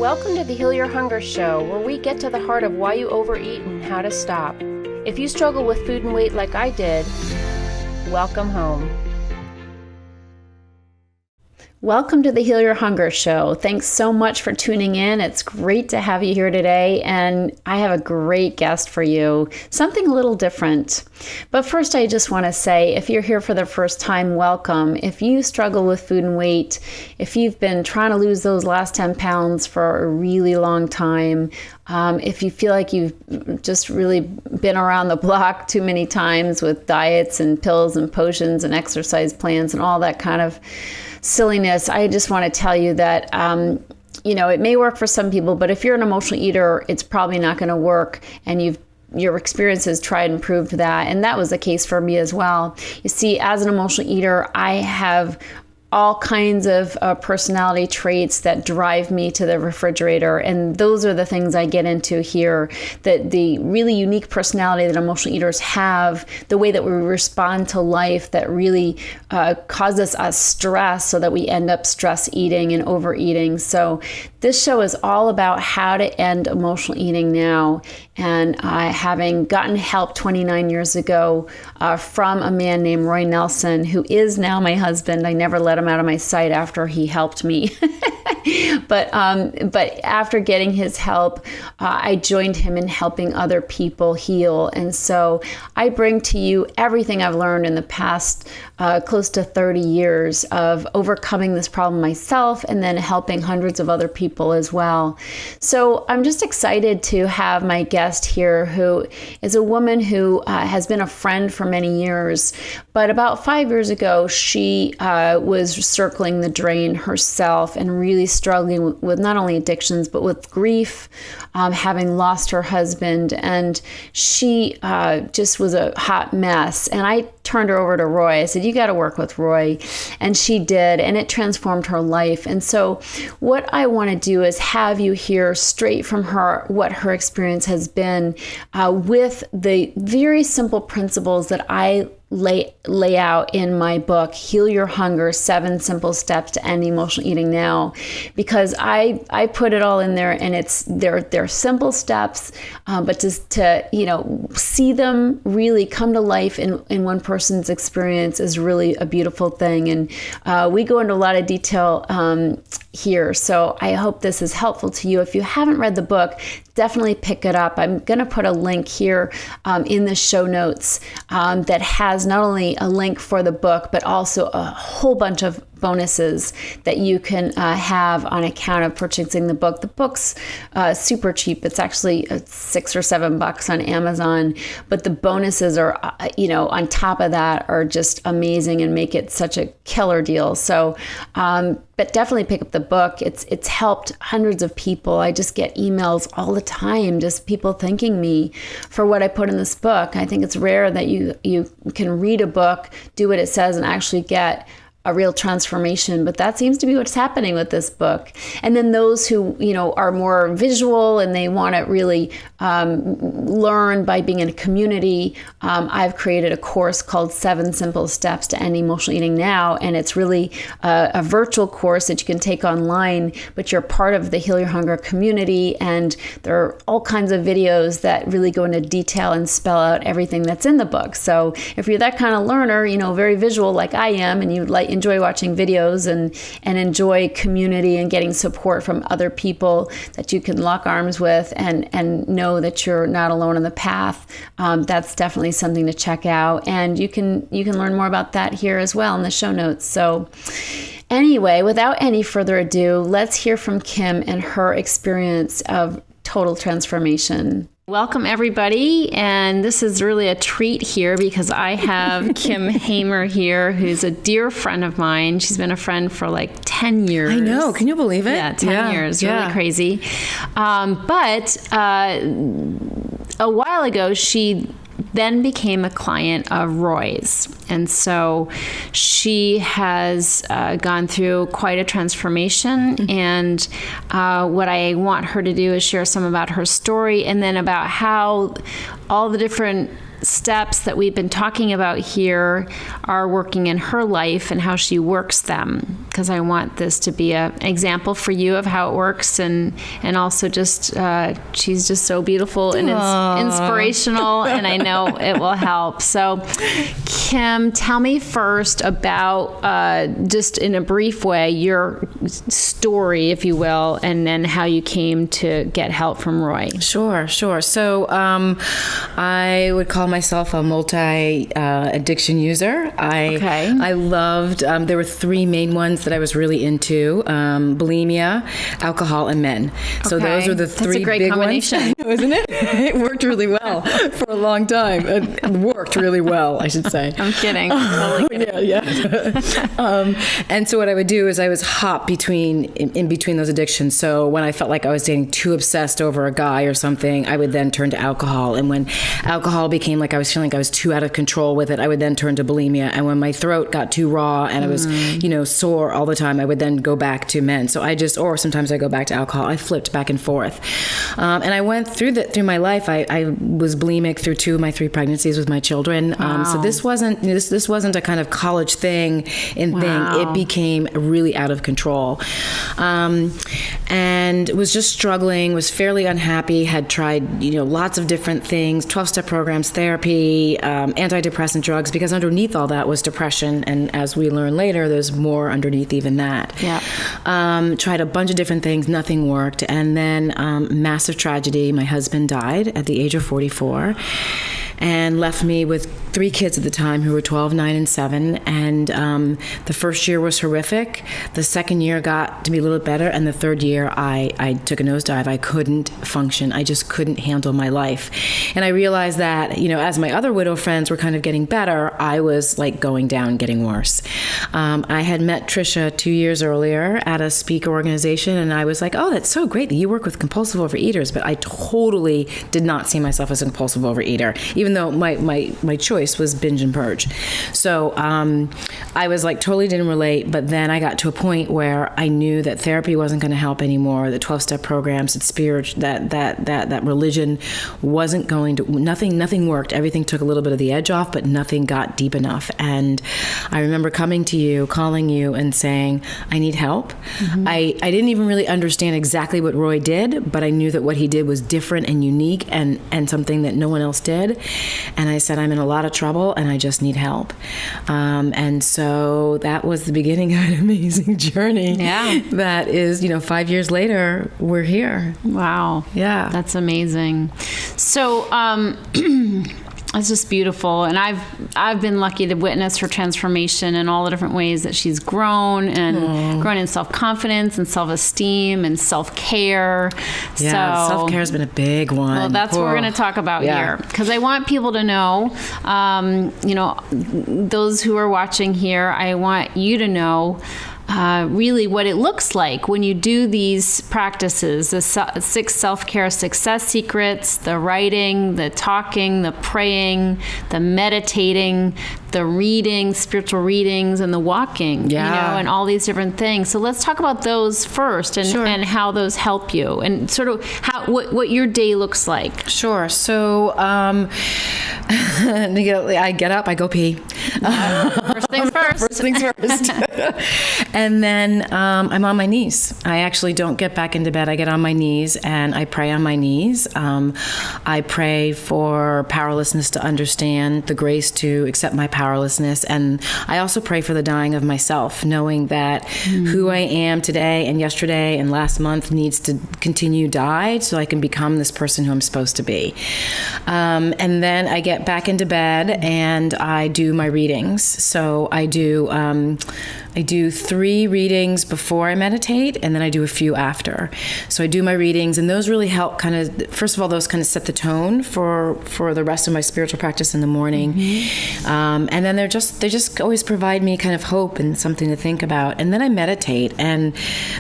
Welcome to the Heal Your Hunger Show, where we get to the heart of why you overeat and how to stop. If you struggle with food and weight like I did, welcome home. Welcome to the Heal Your Hunger Show. Thanks so much for tuning in. It's great to have you here today, and I have a great guest for you, something a little different. But first, I just want to say, if you're here for the first time, welcome. If you struggle with food and weight, if you've been trying to lose those last 10 pounds for a really long time, if you feel like you've just really been around the block too many times with diets and pills and potions and exercise plans and all that kind of silliness, I just want to tell you that, it may work for some people, but if you're an emotional eater, it's probably not going to work, and your experience has tried and proved that. And that was the case for me as well. You see, as an emotional eater, I have all kinds of personality traits that drive me to the refrigerator. And those are the things I get into here, that the really unique personality that emotional eaters have, the way that we respond to life that really causes us stress so that we end up stress eating and overeating. So this show is all about how to end emotional eating now. And having gotten help 29 years ago from a man named Roy Nelson, who is now my husband. I never let him out of my sight after he helped me. But after getting his help, I joined him in helping other people heal. And so I bring to you everything I've learned in the past close to 30 years of overcoming this problem myself and then helping hundreds of other people as well. So I'm just excited to have my guest here, who is a woman who has been a friend for many years. But about 5 years ago, she was circling the drain herself and really struggling with not only addictions, but with grief, having lost her husband. And she just was a hot mess. And I turned her over to Roy. I said, you got to work with Roy. And she did. And it transformed her life. And so what I want to do is have you hear straight from her what her experience has been with the very simple principles that I lay out in my book, Heal Your Hunger, 7 Simple Steps to End Emotional Eating Now, because I put it all in there, and they're simple steps, but just to see them really come to life in one person's experience is really a beautiful thing. And we go into a lot of detail here. So I hope this is helpful to you. If you haven't read the book, definitely pick it up. I'm going to put a link here in the show notes that has not only a link for the book, but also a whole bunch of bonuses that you can have on account of purchasing the book. The book's super cheap. It's actually $6 or $7 on Amazon, but the bonuses are, on top of that are just amazing and make it such a killer deal. So, but definitely pick up the book. It's helped hundreds of people. I just get emails all the time, just people thanking me for what I put in this book. I think it's rare that you can read a book, do what it says, and actually get a real transformation, but that seems to be what's happening with this book. And then those who, are more visual and they want to really learn by being in a community, I've created a course called 7 Simple Steps to End Emotional Eating Now, and it's really a virtual course that you can take online, but you're part of the Heal Your Hunger community, and there are all kinds of videos that really go into detail and spell out everything that's in the book. So if you're that kind of learner, very visual like I am, and you enjoy watching videos and enjoy community and getting support from other people that you can lock arms with and know that you're not alone on the path, that's definitely something to check out. And you can learn more about that here as well in the show notes. So anyway, without any further ado, let's hear from Kim and her experience of total transformation. Welcome, everybody. And this is really a treat here because I have Kim Hamer here, who's a dear friend of mine. She's been a friend for like 10 years. I know. Can you believe it? Yeah, 10 years. Really crazy. But a while ago, she then became a client of Roy's. And so she has gone through quite a transformation. Mm-hmm. And what I want her to do is share some about her story and then about how all the different steps that we've been talking about here are working in her life and how she works them, because I want this to be an example for you of how it works, and also just she's just so beautiful and inspirational, and I know it will help. So Kim, tell me first about just in a brief way your story, if you will, and then how you came to get help from Roy. Sure. So I would call myself a multi-addiction user. I loved, there were three main ones that I was really into, bulimia, alcohol, and men. So those are the three big combination. Ones. Wasn't it? It worked really well for a long time. It worked really well, I should say. I'm kidding. Totally kidding. Yeah. And so what I would do is I was hop in between those addictions. So when I felt like I was getting too obsessed over a guy or something, I would then turn to alcohol. And when alcohol became like I was feeling like I was too out of control with it, I would then turn to bulimia. And when my throat got too raw and I was, sore all the time, I would then go back to men. So or sometimes I go back to alcohol. I flipped back and forth. And I went through my life. I was bulimic through 2 of my 3 pregnancies with my children. Wow. So this wasn't a kind of college thing. It became really out of control. And was just struggling, was fairly unhappy, had tried, lots of different things, 12-step programs, therapy, antidepressant drugs, because underneath all that was depression. And as we learn later, there's more underneath even that. Yeah. Tried a bunch of different things, nothing worked. And then massive tragedy, my husband died at the age of 44. And left me with 3 kids at the time who were 12, 9, and 7. And the first year was horrific. The second year got to be a little bit better. And the third year, I took a nosedive. I couldn't function. I just couldn't handle my life. And I realized that, as my other widow friends were kind of getting better, I was like going down, getting worse. I had met Tricia 2 years earlier at a speaker organization. And I was like, oh, that's so great that you work with compulsive overeaters. But I totally did not see myself as a compulsive overeater, even though my choice was binge and purge. So I was like totally didn't relate, but then I got to a point where I knew that therapy wasn't going to help anymore. The 12-step programs, that religion wasn't going to, nothing worked. Everything took a little bit of the edge off, but nothing got deep enough. And I remember coming to you, calling you and saying, I need help. Mm-hmm. I didn't even really understand exactly what Roy did, but I knew that what he did was different and unique and something that no one else did. And I said, I'm in a lot of trouble and I just need help. And so that was the beginning of an amazing journey. Yeah. That is, 5 years later, we're here. Wow. Yeah. That's amazing. So, it's just beautiful. And I've been lucky to witness her transformation in all the different ways that she's grown and grown in self-confidence and self-esteem and self-care. Yeah, self-care has been a big one. Well, that's what we're going to talk about here. Because I want people to know, those who are watching here, I want you to know really what it looks like when you do these practices, the 6 self-care success secrets, the writing, the talking, the praying, the meditating, the reading, spiritual readings, and the walking, and all these different things. So let's talk about those first and how those help you and sort of what your day looks like. Sure. So I get up, I go pee. First things first. First things first. And then I'm on my knees. I actually don't get back into bed. I get on my knees and I pray on my knees. I pray for powerlessness to understand, the grace to accept my powerlessness. And I also pray for the dying of myself, knowing that who I am today and yesterday and last month needs to continue die so I can become this person who I'm supposed to be. And then I get back into bed and I do my readings. So I do 3 readings before I meditate, and then I do a few after. So I do my readings, and those really help kind of, first of all, those kind of set the tone for the rest of my spiritual practice in the morning. Mm-hmm. And then they just always provide me kind of hope and something to think about. And then I meditate, and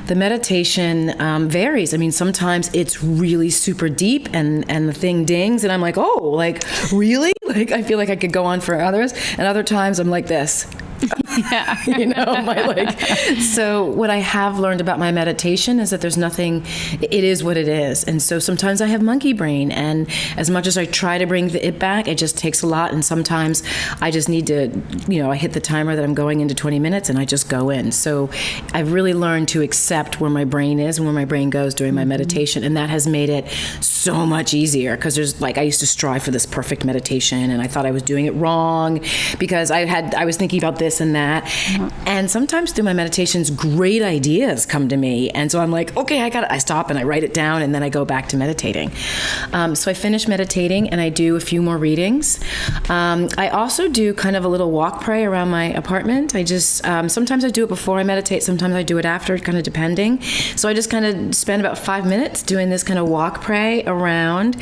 the meditation varies. I mean, sometimes it's really super deep and the thing dings, and I'm like, oh, like, really? Like, I feel like I could go on for others. And other times I'm like this. So what I have learned about my meditation is that there's nothing, it is what it is. And so sometimes I have monkey brain, and as much as I try to bring it back, it just takes a lot. And sometimes I just need to, I hit the timer that I'm going into 20 minutes and I just go in. So I've really learned to accept where my brain is and where my brain goes during my meditation. And that has made it so much easier, because there's I used to strive for this perfect meditation, and I thought I was doing it wrong because I was thinking about this and that. And sometimes through my meditations, great ideas come to me. And so I'm like, okay, I stop and I write it down, and then I go back to meditating. So I finish meditating and I do a few more readings. I also do kind of a little walk pray around my apartment. I just, sometimes I do it before I meditate, sometimes I do it after, kind of depending. So I just kind of spend about 5 minutes doing this kind of walk pray around,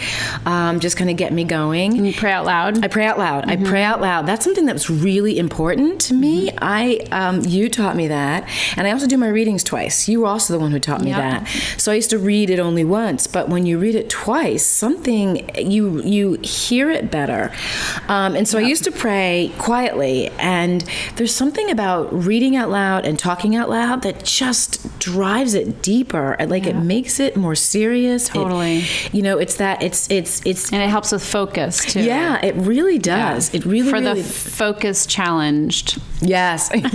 just kind of get me going. And you pray out loud? I pray out loud. I pray out loud. That's something that's really important to me. You taught me that. And I also do my readings twice. You were also the one who taught me that. So I used to read it only once, but when you read it twice, something, you hear it better. And so I used to pray quietly, and there's something about reading out loud and talking out loud that just drives it deeper. It makes it more serious. Totally. It's and it helps with focus too. Yeah, it really does. It really, for really... the focus challenged. Yes. Because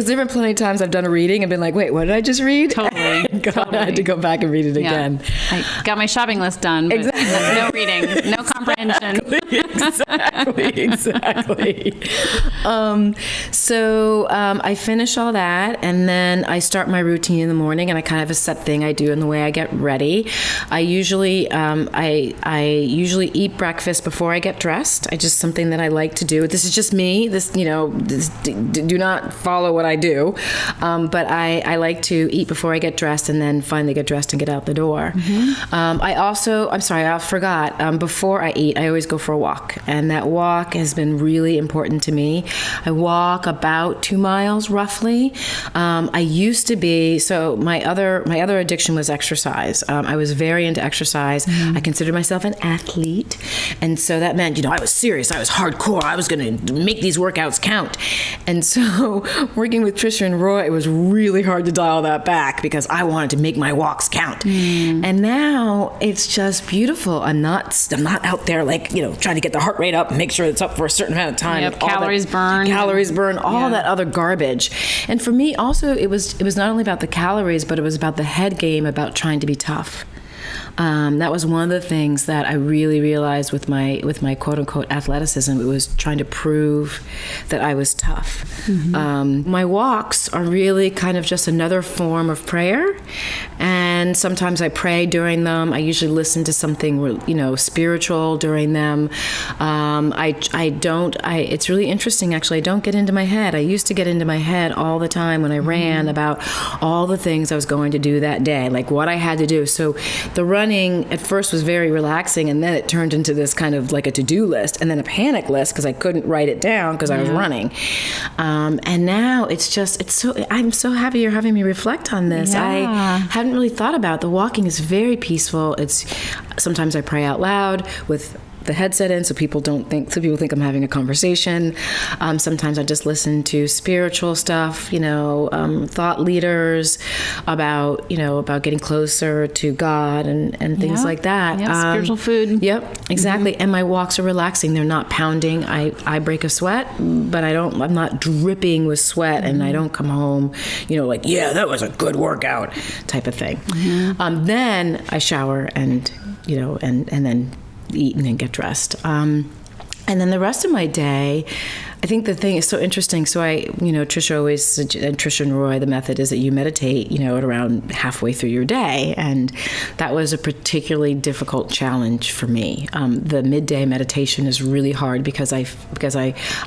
there have been plenty of times I've done a reading and been like, wait, what did I just read? Totally. I had to go back and read it again. I got my shopping list done, but no reading, no comprehension. Exactly. So I finish all that, and then I start my routine in the morning, and I kind of have a set thing I do in the way I get ready. I usually eat breakfast before I get dressed. I just something that I like to do. This is just me. Do not follow what I do. But I like to eat before I get dressed, and then finally get dressed and get out the door. I forgot. Before I eat, I always go for a walk, and that walk has been really important to me. I walk about 2 miles roughly. I used to be, so my other addiction was exercise. I was very into exercise. I considered myself an athlete, and so that meant, I was serious. I was hardcore. I was going to make these workouts count. And so working with Tricia and Roy, it was really hard to dial that back because I wanted to make my walks count. And now it's just beautiful. I'm not out there trying to get the heart rate up and make sure it's up for a certain amount of time. Calories burn, all that other garbage. And for me also, it was not only about the calories, but it was about the head game, about trying to be tough. That was one of the things that I really realized with my quote unquote athleticism. It was trying to prove that I was tough. My walks are really kind of just another form of prayer, and sometimes I pray during them. I usually listen to something spiritual during them. It's really interesting actually. I don't get into my head. I used to get into my head all the time when I ran about all the things I was going to do that day, like what I had to do. So the running at first was very relaxing, and then it turned into this kind of like a to-do list, and then a panic list because I couldn't write it down because I was running. And now I'm so happy you're having me reflect on this. I hadn't really thought about it. The walking is very peaceful. Sometimes I pray out loud with the headset in so people think I'm having a conversation. Sometimes I just listen to spiritual stuff, thought leaders about getting closer to God and things like that. Spiritual food. Yep, exactly. And my walks are relaxing. They're not pounding. I break a sweat, but I'm not dripping with sweat, and I don't come home, that was a good workout type of thing. Then I shower and then eat and then get dressed. And then the rest of my day, I think the thing is so interesting. So Tricia and Roy, the method is that you meditate, at around halfway through your day. And that was a particularly difficult challenge for me. The midday meditation is really hard because I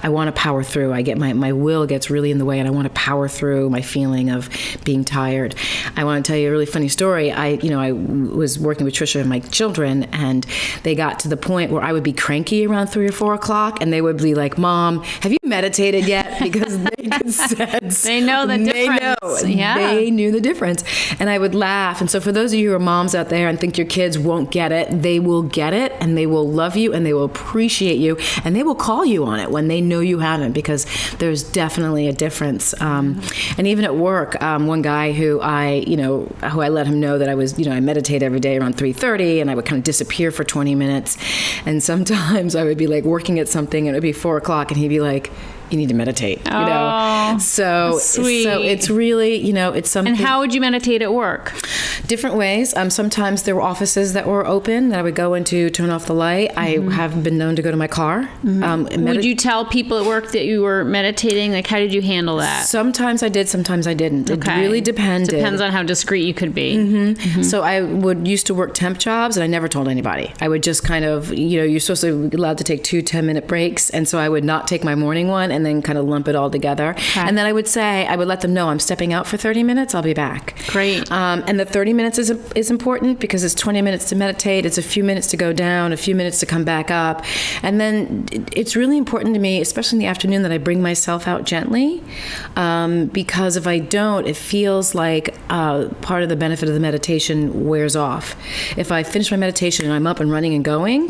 want to power through. I get my will gets really in the way, and I want to power through my feeling of being tired. I want to tell you a really funny story. I was working with Tricia and my children, and they got to the point where I would be cranky around 3 or 4 o'clock, and they would be like, "Mom, have you meditated yet? Because they could sense. They know the difference. They knew the difference. And I would laugh. And so for those of you who are moms out there and think your kids won't get it, they will get it, and they will love you, and they will appreciate you, and they will call you on it when they know you haven't, because there's definitely a difference. And even at work, one guy who I let him know that I was, I meditate every day around 3:30, and I would kind of disappear for 20 minutes. And sometimes I would be like working at something, and it would be 4 o'clock, and he'd be like, you need to meditate, So sweet. So it's really, it's something. And how would you meditate at work? Different ways. Sometimes there were offices that were open that I would go into, turn off the light. I have been known to go to my car. Would you tell people at work that you were meditating? Like, how did you handle that? Sometimes I did, sometimes I didn't. Okay. It really depended. Depends on how discreet you could be. So I used to work temp jobs, and I never told anybody. I would just kind of, you're supposed to be allowed to take 2 10-minute breaks, and so I would not take my morning one and then kind of lump it all together. Okay. And then I would let them know I'm stepping out for 30 minutes, I'll be back. Great. And the 30 minutes is important because it's 20 minutes to meditate, it's a few minutes to go down, a few minutes to come back up. And then it's really important to me, especially in the afternoon, that I bring myself out gently, because if I don't, it feels like part of the benefit of the meditation wears off. If I finish my meditation and I'm up and running and going,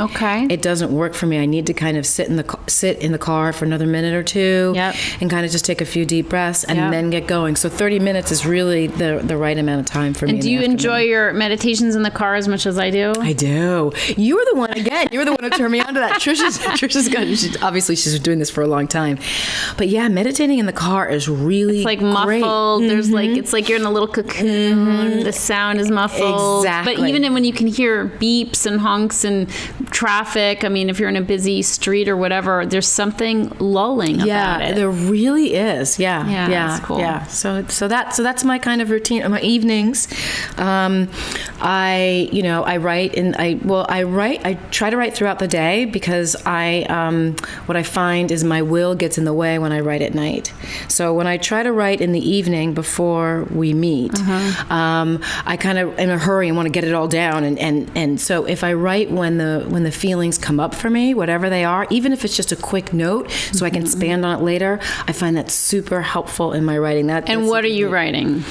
it doesn't work for me. I need to kind of sit in the car for another minute or two, and kind of just take a few deep breaths and then get going. So 30 minutes is really the right amount of time for me. And do you enjoy your meditations in the car as much as I do? I do. You were the one who turned me on to that. Tricia's good. Obviously, she's been doing this for a long time. But yeah, meditating in the car is really It's like muffled. Great. There's it's like you're in a little cocoon. The sound is muffled. Exactly. But even when you can hear beeps and honks and traffic, I mean, if you're in a busy street or whatever, there's something lulling about it. There really is. Yeah. That's cool. Yeah. So that's my kind of routine. My evenings, I write I try to write throughout the day, because what I find is my will gets in the way when I write at night. So when I try to write in the evening before we meet, I kind of in a hurry and want to get it all down, and so if I write when the feelings come up for me, whatever they are, even if it's just a quick note so I can expand on it later, I find that super helpful in my writing. And what are you writing?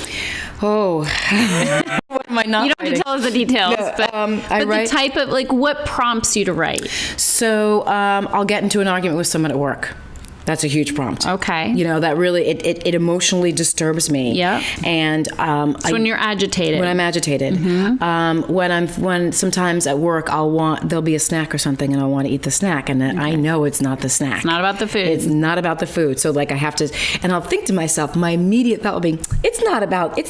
Oh, what am I not? You don't have to tell us the details, no, but the type of, what prompts you to write? So I'll get into an argument with someone at work. That's a huge prompt. Okay. That really, it emotionally disturbs me. Yeah. And when you're agitated. When I'm agitated. When sometimes at work there'll be a snack or something, and I'll want to eat the snack, and then I know it's not the snack. It's not about the food. It's not about the food. So I have to, and I'll think to myself, my immediate thought will be,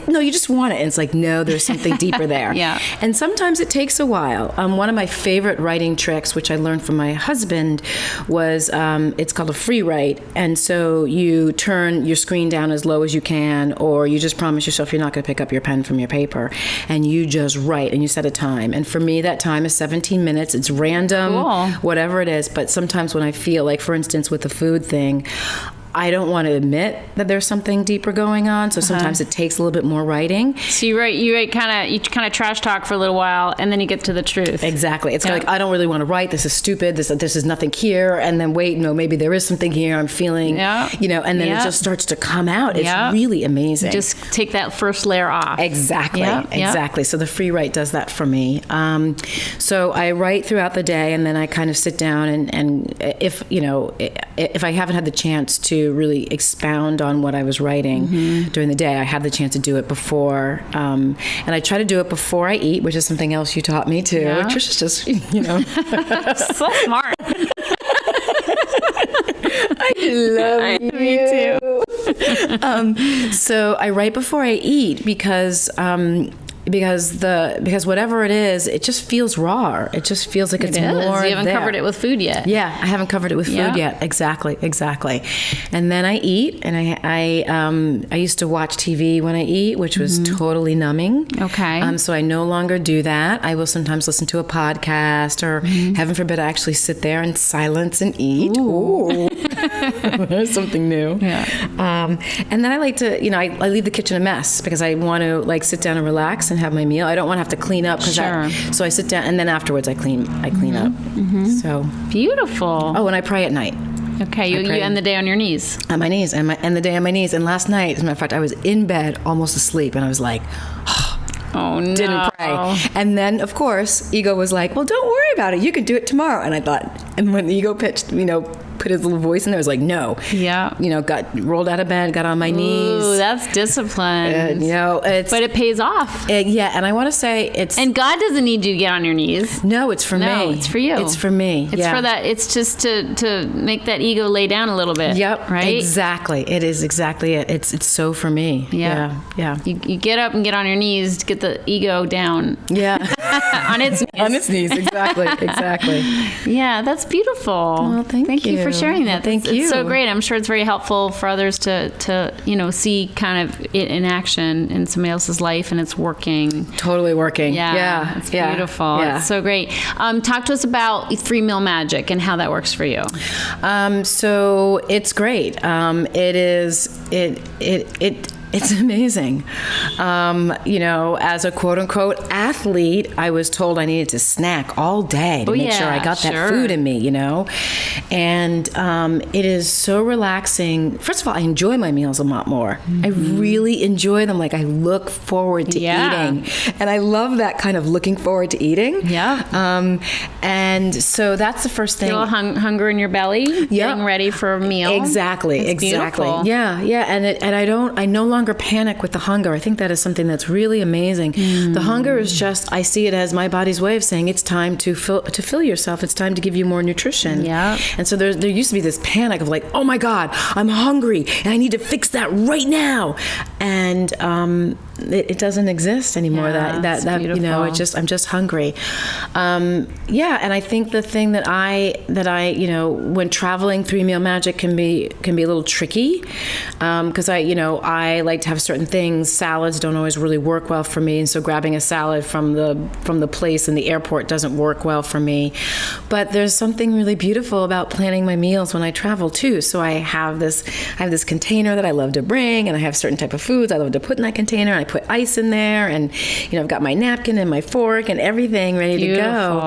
no, you just want it. And it's like, no, there's something deeper there. Yeah. And sometimes it takes a while. One of my favorite writing tricks, which I learned from my husband, was it's called a free write. And so you turn your screen down as low as you can, or you just promise yourself you're not going to pick up your pen from your paper, and you just write, and you set a time. And for me, that time is 17 minutes. It's random, whatever it is. But sometimes when I feel like, for instance, with the food thing, I don't want to admit that there's something deeper going on, so sometimes it takes a little bit more writing. So you kind of trash talk for a little while, and then you get to the truth. Exactly. It's like, I don't really want to write. This is stupid. This is nothing here. And then wait, no, maybe there is something here. I'm feeling, and then it just starts to come out. It's really amazing. Just take that first layer off. Exactly. Exactly. So the free write does that for me. So I write throughout the day, and then I kind of sit down, and if I haven't had the chance to really expound on what I was writing during the day, I have the chance to do it before, and I try to do it before I eat, which is something else you taught me too. Tricia's just so smart. I love you. Me too. So I write before I eat because whatever it is, it just feels raw. It just feels like it's more. You haven't covered it with food yet. Yeah, I haven't covered it with food yet. Exactly. And then I eat, and I used to watch TV when I eat, which was totally numbing. Okay. So I no longer do that. I will sometimes listen to a podcast, or heaven forbid, I actually sit there in silence and eat. Ooh. Something new. Yeah. And then I like to, I leave the kitchen a mess because I want to sit down and relax and have my meal. I don't want to have to clean up. So I sit down, and then afterwards I clean up. So beautiful. Oh, and I pray at night. Okay, you end the day on your knees. On my knees, and the day on my knees. And last night, as a matter of fact, I was in bed, almost asleep, and I was like, oh no. Didn't pray. And then, of course, ego was like, well, don't worry about it. You can do it tomorrow. And I thought, and when the ego pitched, put his little voice in there, I was like, no. Yeah. Got rolled out of bed, got on my knees. Ooh, that's discipline. But it pays off. And I want to say it's... And God doesn't need you to get on your knees. No, it's for me. No, it's for you. It's for me. It's for that. It's just to make that ego lay down a little bit. Yep. Right? Exactly. It is exactly it. It's so for me. Yeah. You get up and get on your knees to get the ego down. Yeah. On its knees. On its knees. Exactly. Yeah, that's beautiful. Well, thank you for sharing that. Thank you. It's so great. I'm sure it's very helpful for others to see kind of it in action in somebody else's life, and it's working. Totally working. Yeah. It's beautiful. Yeah. It's so great. Talk to us about 3 Meal Magic and how that works for you. So it's great. It's amazing. As a quote unquote athlete, I was told I needed to snack all day to make sure I got that food in me, And it is so relaxing. First of all, I enjoy my meals a lot more. Mm-hmm. I really enjoy them. Like I look forward to eating. And I love that kind of looking forward to eating. Yeah. And so that's the first thing. A little hunger in your belly, getting ready for a meal. Exactly. Beautiful. Yeah. And I no longer panic with the hunger. I think that is something that's really amazing. The hunger is just, I see it as my body's way of saying it's time to fill yourself. It's time to give you more nutrition. Yeah. And so there used to be this panic of like, oh my God, I'm hungry and I need to fix that right now. And it doesn't exist anymore. Yeah, that I'm just hungry. And I think the thing that I when traveling, 3 Meal Magic can be a little tricky because I like to have certain things. Salads don't always really work well for me, and so grabbing a salad from the place in the airport doesn't work well for me. But there's something really beautiful about planning my meals when I travel too. So I have this container that I love to bring, and I have certain type of foods I love to put in that container. And I put ice in there, and I've got my napkin and my fork and everything ready to go.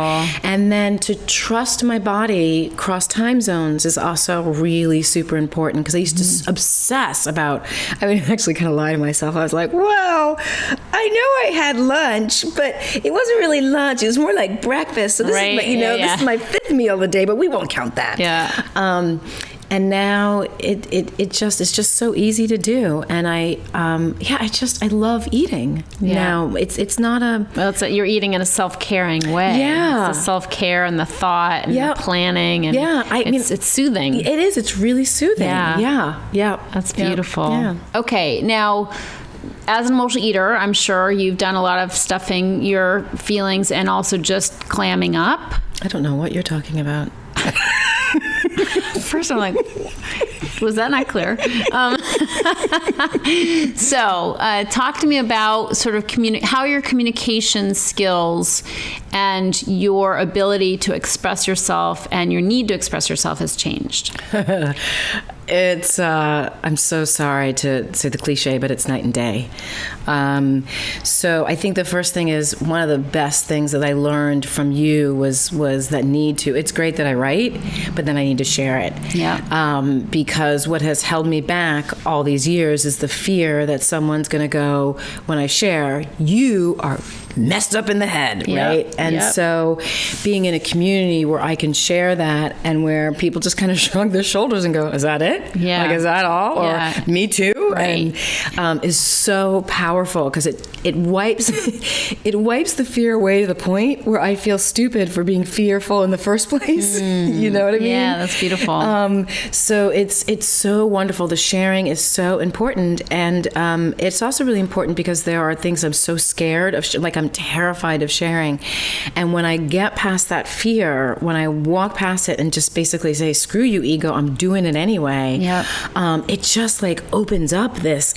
And then to trust my body across time zones is also really super important, because I used to obsess about. I would actually kind of lie to myself. I was like, well, I know I had lunch, but it wasn't really lunch. It was more like breakfast. So this is this is my 5th meal of the day, but we won't count that. Yeah. And now it's just so easy to do, and I love eating. Yeah. Now it's not a you're eating in a self-caring way. Yeah, it's the self-care and the thought and the planning, and it's soothing. It is. It's really soothing. Yeah. That's beautiful. Yeah. Okay, now, as an emotional eater, I'm sure you've done a lot of stuffing your feelings and also just clamming up. I don't know what you're talking about. First, I'm like, was that not clear? So, talk to me about sort of how your communication skills and your ability to express yourself and your need to express yourself has changed. It's, I'm so sorry to say the cliche, but it's night and day. So I think the first thing is, one of the best things that I learned from you was that need to, it's great that I write, but then I need to share it. Yeah. Because what has held me back all these years is the fear that someone's going to go, when I share, you are messed up in the head, right? And so being in a community where I can share that, and where people just kind of shrug their shoulders and go, is that it? Yeah. Like, is that all? Or me too? Right. And is so powerful, because it wipes the fear away to the point where I feel stupid for being fearful in the first place. You know what I mean? Yeah, that's beautiful. So it's so wonderful. The sharing is so important, and it's also really important because there are things I'm so scared of, like I'm terrified of sharing. And when I get past that fear, when I walk past it and just basically say, screw you, ego, I'm doing it anyway. Yep. It just like opens up this.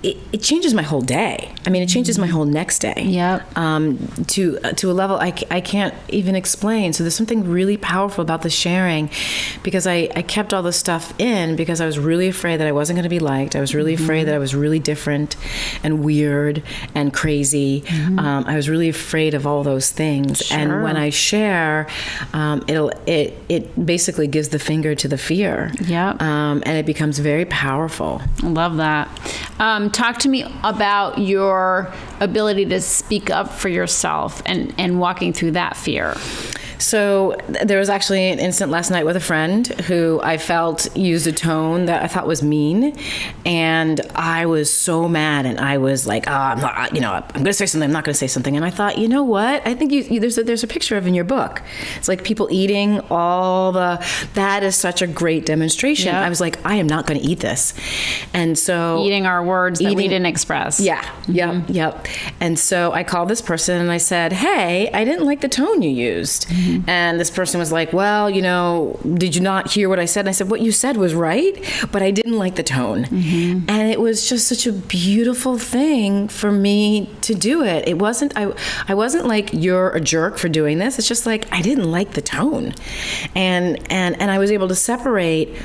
it changes my whole day. I mean, it changes my whole next day. Yep. To a level I can't even explain. So there's something really powerful about the sharing, because I kept all this stuff in because I was really afraid that I wasn't going to be liked. I was really afraid that I was really different and weird and crazy. I was really afraid of all those things. Sure. And when I share, it basically gives the finger to the fear. Yep. And it becomes very powerful. I love that. Talk to me about your ability to speak up for yourself and walking through that fear. So there was actually an incident last night with a friend who I felt used a tone that I thought was mean, and I was so mad, and I was like, I'm going to say something, I'm not going to say something. And I thought, you know what? I think there's a picture of in your book. It's like people eating that is such a great demonstration. Yep. I was like, I am not going to eat this. And so Eating our words that we didn't express. Yeah. Yep. And so I called this person and I said, hey, I didn't like the tone you used. And this person was like, well, did you not hear what I said? And I said, what you said was right, but I didn't like the tone. And it was just such a beautiful thing for me to do it. It wasn't, I wasn't like, you're a jerk for doing this. It's just like, I didn't like the tone. And I was able to separate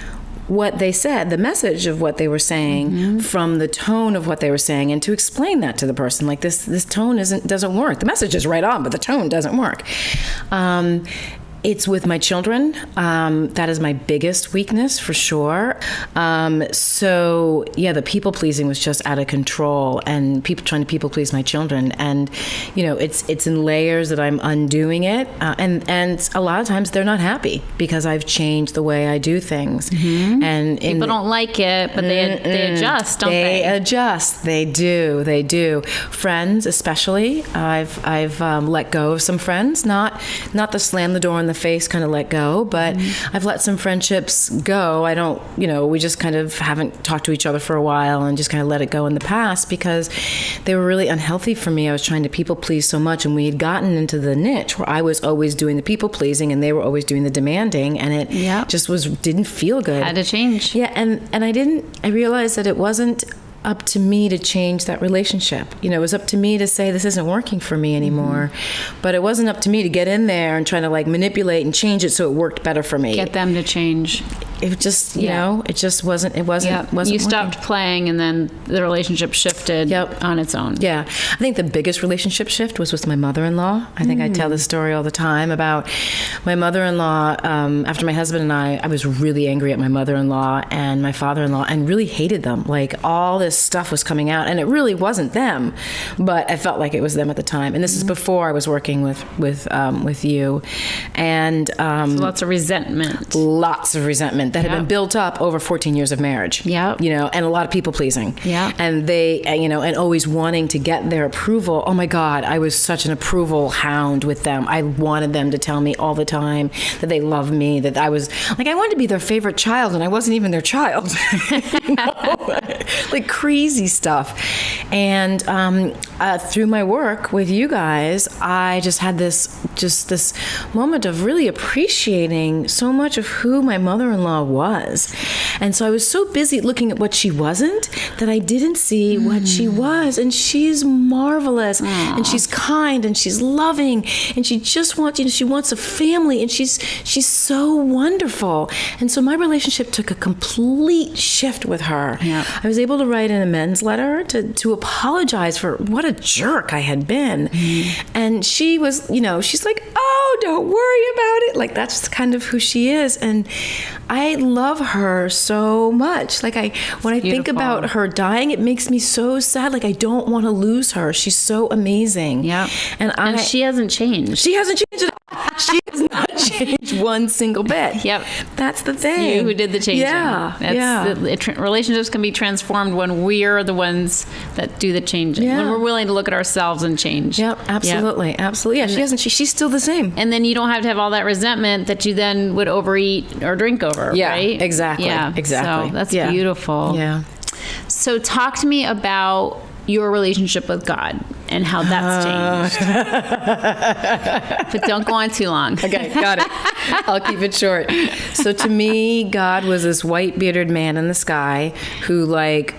what they said, the message of what they were saying, from the tone of what they were saying, and to explain that to the person, like this tone doesn't work. The message is right on, but the tone doesn't work. It's with my children. That is my biggest weakness for sure. So yeah, the people pleasing was just out of control, and people trying to people please my children. And it's in layers that I'm undoing it. And a lot of times they're not happy because I've changed the way I do things. And People don't like it, but they adjust, don't they? They adjust. They do. Friends, especially. I've let go of some friends, not the slam the door in the face kind of let go, but I've let some friendships go. I don't, we just kind of haven't talked to each other for a while and just kind of let it go in the past because they were really unhealthy for me. I was trying to people please so much, and we had gotten into the niche where I was always doing the people pleasing and they were always doing the demanding, and it just didn't feel good. Had to change. Yeah, and I realized that it wasn't up to me to change that relationship. It was up to me to say, this isn't working for me anymore. But it wasn't up to me to get in there and try to manipulate and change it so it worked better for me. Get them to change. It just, it just wasn't You stopped working. playing, and then the relationship shifted on its own. Yeah. I think the biggest relationship shift was with my mother-in-law. I think I tell this story all the time about my mother-in-law. After my husband and I was really angry at my mother-in-law and my father-in-law and really hated them. Like, all this stuff was coming out, and it really wasn't them, but I felt like it was them at the time. And this is before I was working with you. And So lots of resentment. Lots of resentment that had been built up over 14 years of marriage. Yeah. And a lot of people pleasing. Yeah. And they, and always wanting to get their approval. Oh my God, I was such an approval hound with them. I wanted them to tell me all the time that they love me, that I was, like, I wanted to be their favorite child, and I wasn't even their child. Like crazy stuff. And through my work with you guys, I just had this moment of really appreciating so much of who my mother-in-law was. And so I was so busy looking at what she wasn't that I didn't see what she was. And she's marvelous. Aww. And she's kind, and she's loving, and she just wants, she wants a family, and she's so wonderful. And so my relationship took a complete shift with her. Yeah. I was able to write an amends letter to apologize for what a jerk I had been. And she was, she's like, oh, don't worry about it. Like, that's kind of who she is. And I love her so much. Like, when I think about her dying, it makes me so sad. Like, I don't want to lose her. She's so amazing. Yeah. And she hasn't changed. She hasn't changed at all. She has not changed one single bit. Yep. That's the thing. It's you who did the changing. Yeah. Relationships can be transformed when we're the ones that do the changing. Yeah. When we're willing to look at ourselves and change. Yep. Absolutely. Yep. Absolutely. Yeah. She's still the same. And then you don't have to have all that resentment that you then would overeat or drink over. Yeah. Right? Exactly. Yeah. Exactly. So that's beautiful. Yeah. So talk to me about your relationship with God and how that's changed. But don't go on too long. Okay, got it. I'll keep it short. So to me, God was this white bearded man in the sky who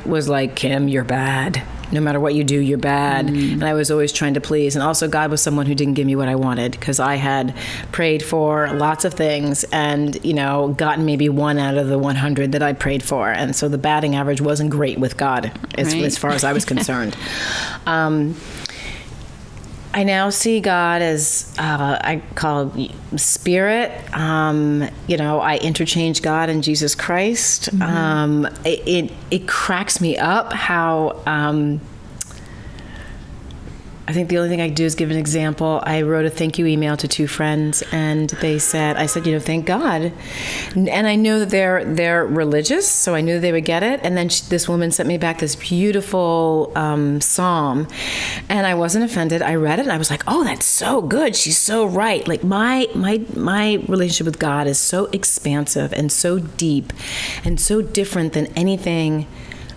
was like, Kim, you're bad. No matter what you do, you're bad. And I was always trying to please. And also God was someone who didn't give me what I wanted, because I had prayed for lots of things and, gotten maybe 1 out of the 100 that I prayed for. And so the batting average wasn't great with God as far as I was concerned. I now see God as, I call spirit. I interchange God and Jesus Christ. It cracks me up how, I think the only thing I can do is give an example. I wrote a thank you email to 2 friends, and I said, thank God. And I know that they're religious, so I knew they would get it. And then this woman sent me back this beautiful psalm, and I wasn't offended. I read it, and I was like, oh, that's so good. She's so right. Like my relationship with God is so expansive and so deep and so different than anything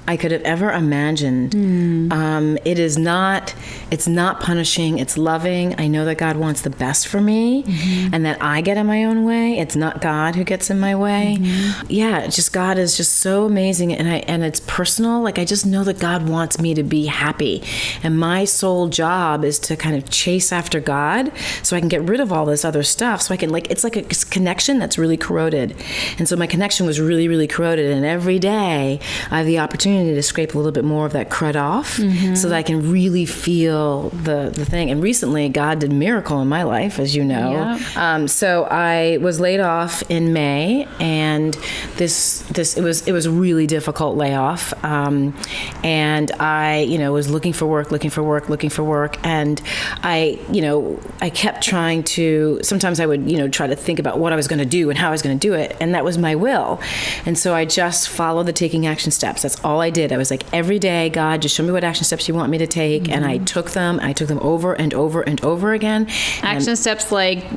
I could have ever imagined. It's not punishing, it's loving. I know that God wants the best for me and that I get in my own way. It's not God who gets in my way. God is just so amazing, and it's personal. Like, I just know that God wants me to be happy, and my sole job is to kind of chase after God so I can get rid of all this other stuff, so I can, it's like a connection that's really corroded. And so my connection was really, really corroded, and every day I have the opportunity to scrape a little bit more of that crud off so that I can really feel the thing. And recently God did a miracle in my life, as you know. So I was laid off in May, and it was a really difficult layoff. And I, was looking for work, and I kept trying to, sometimes I would, try to think about what I was going to do and how I was going to do it, and that was my will. And so I just followed the taking action steps. That's all I did. I was like, every day, God, just show me what action steps you want me to take. And I took them over and over and over again. Action steps like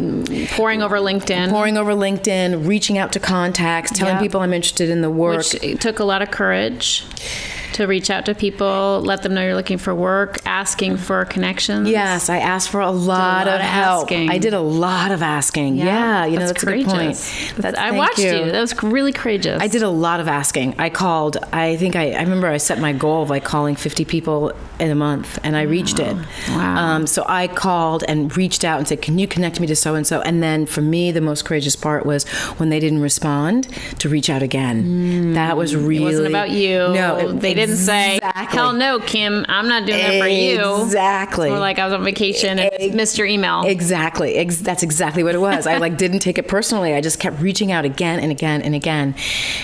pouring over LinkedIn, reaching out to contacts, telling people I'm interested in the work. Which took a lot of courage to reach out to people, let them know you're looking for work, asking for connections. Yes, I asked for a lot of help. Asking. I did a lot of asking. That's courageous. A good point. I watched you. That was really courageous. I did a lot of asking. I called. I remember I set my goal of calling 50 people in a month, and I reached it. Wow. So I called and reached out and said, can you connect me to so-and-so? And then for me, the most courageous part was when they didn't respond, to reach out again. That was really... It wasn't about you. No. They didn't say, hell no, Kim, I'm not doing that for you. Exactly. It's more like I was on vacation and missed your email. Exactly. That's exactly what it was. I didn't take it personally. I just kept reaching out again and again and again.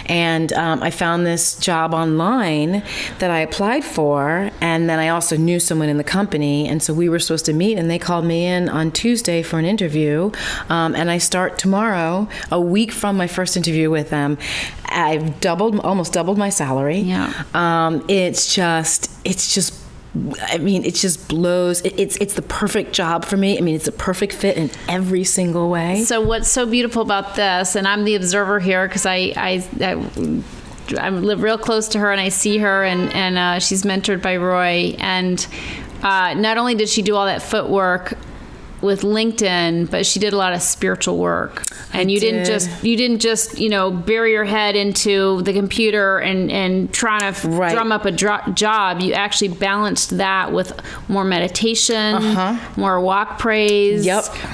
And I found this job online that I applied for, and then I also knew someone in the company, and so we were supposed to meet, and they called me in on Tuesday for an interview, and I start tomorrow, a week from my first interview with them. I've almost doubled my salary. It just blows. It's the perfect job for me. It's a perfect fit in every single way. So what's so beautiful about this, and I'm the observer here because I live real close to her, and I see her, and she's mentored by Roy. And not only did she do all that footwork with LinkedIn, but she did a lot of spiritual work. And you didn't just bury your head into the computer and trying to drum up a job. You actually balanced that with more meditation, more walk praise,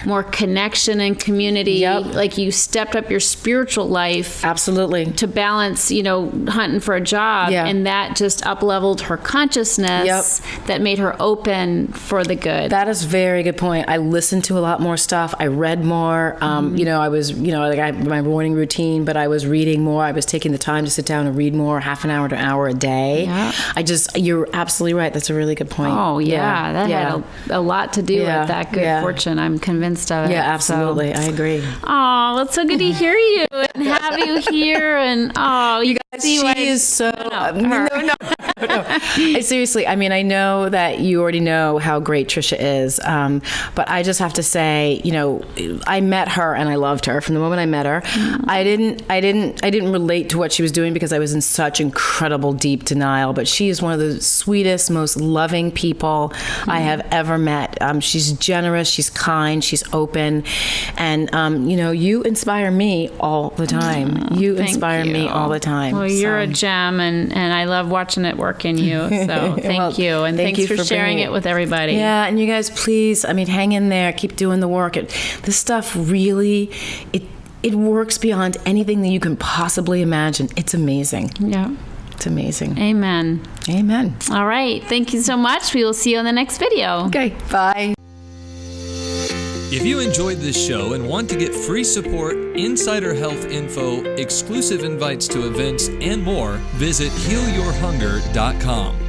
more connection and community. Like, you stepped up your spiritual life, absolutely, to balance hunting for a job, and that just up-leveled her consciousness. That made her open for the good. That is a very good point. I listened to a lot more stuff. I read more. I was, I had my morning routine, but I was reading more. I was taking the time to sit down and read more, half an hour to an hour a day. You're absolutely right. That's a really good point. Oh, yeah. That had a lot to do with that good fortune. I'm convinced of it. Yeah, absolutely. I agree. Oh, it's so good to hear you and have you here. And, you guys see she is so... No. Seriously, I mean, I know that you already know how great Tricia is, but I just have to say, I met her and I loved her from the moment I met her. I didn't relate to what she was doing because I was in such incredible deep denial. But she is one of the sweetest, most loving people I have ever met. She's generous, she's kind, she's open, and you inspire me all the time. You inspire me all the time. Well, you're a gem, and I love watching it work in you. So thank you, and thanks for sharing it with everybody. Yeah, and you guys, please, hang in there, keep doing the work. This stuff really, it works beyond anything that you can possibly imagine. It's amazing. Yeah. It's amazing. Amen. Amen. All right. Thank you so much. We will see you in the next video. Okay. Bye. If you enjoyed this show and want to get free support, insider health info, exclusive invites to events, and more, visit healyourhunger.com.